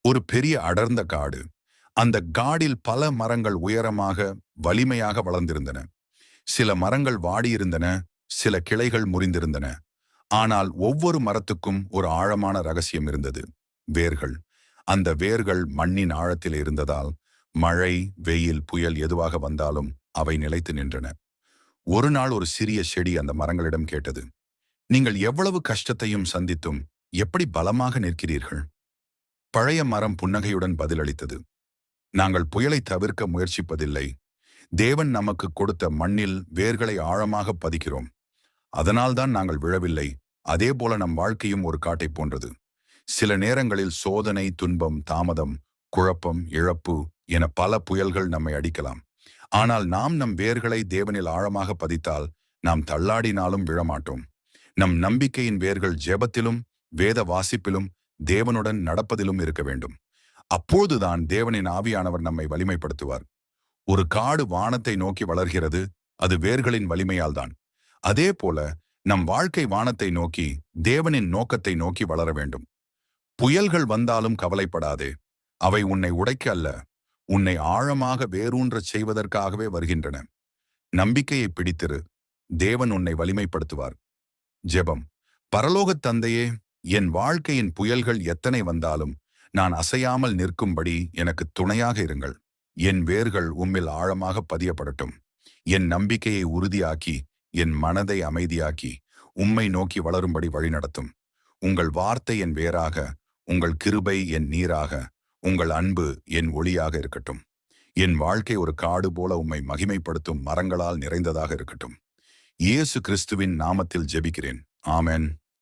ஒரு பெரிய அடர்ந்த காடு. அந்த காடில் பல மரங்கள் உயரமாக, வலிமையாக வளர்ந்திருந்தன. சில மரங்கள் வாடியிருந்தன, சில கிளைகள் முறிந்திருந்தன. ஆனால் ஒவ்வொரு மரத்துக்கும் ஒரு ஆழமான ரகசியம் இருந்தது. வேர்கள். அந்த வேர்கள் மண்ணின் ஆழத்தில் இருந்ததால் மழை, வெயில், புயல் எதுவாக வந்தாலும் அவை நிலைத்து நின்றன. ஒரு நாள் ஒரு சிறிய செடி அந்த மரங்களிடம் கேட்டது, நீங்கள் எவ்வளவு கஷ்டத்தையும் சந்தித்தும் எப்படி பலமாக நிற்கிறீர்கள்? பழைய மரம் புன்னகையுடன் பதிலளித்தது, நாங்கள் புயலை தவிர்க்க முயற்சிப்பதில்லை. தேவன் நமக்கு கொடுத்த மண்ணில் வேர்களை ஆழமாக பதிக்கிறோம். அதனால்தான் நாங்கள் விழவில்லை. அதே போல நம் வாழ்க்கையும் ஒரு காட்டை போன்றது. சில நேரங்களில் சோதனை, துன்பம், தாமதம், குழப்பம், இழப்பு என பல புயல்கள் நம்மை அடிக்கலாம். ஆனால் நாம் நம் வேர்களை தேவனில் ஆழமாக பதித்தால் நாம் தள்ளாடினாலும் விழமாட்டோம். நம் நம்பிக்கையின் வேர்கள் ஜெபத்திலும், வேத வாசிப்பிலும், தேவனுடன் நடப்பதிலும் இருக்க வேண்டும். அப்போதுதான் தேவனின் ஆவியானவர் நம்மை வலிமைப்படுத்துவார். ஒரு காடு வானத்தை நோக்கி வளர்கிறது, அது வேர்களின் வலிமையால் தான். அதே போல நம் வாழ்க்கை வானத்தை நோக்கி, தேவனின் நோக்கத்தை நோக்கி வளர வேண்டும். புயல்கள் வந்தாலும் கவலைப்படாதே. அவை உன்னை உடைக்க அல்ல, உன்னை ஆழமாக வேரூன்றச் செய்வதற்காகவே வருகின்றன. நம்பிக்கையை பிடித்திரு. தேவன் உன்னை வலிமைப்படுத்துவார். ஜெபம். பரலோகத் தந்தையே, என் வாழ்க்கையின் புயல்கள் எத்தனை வந்தாலும் நான் அசையாமல் நிற்கும்படி எனக்கு துணையாக இருங்கள். என் வேர்கள் உம்மில் ஆழமாக பதியப்படட்டும். என் நம்பிக்கையை உறுதியாக்கி, என் மனதை அமைதியாக்கி, உம்மை நோக்கி வளரும்படி வழிநடத்தும். உங்கள் வார்த்தை என் வேராக, உங்கள் கிருபை என் நீராக, உங்கள் அன்பு என் ஒளியாக இருக்கட்டும். என் வாழ்க்கை ஒரு காடு போல உம்மை மகிமைப்படுத்தும் மரங்களால் நிறைந்ததாக இருக்கட்டும். இயேசு கிறிஸ்துவின் நாமத்தில் ஜெபிக்கிறேன். ஆமென்.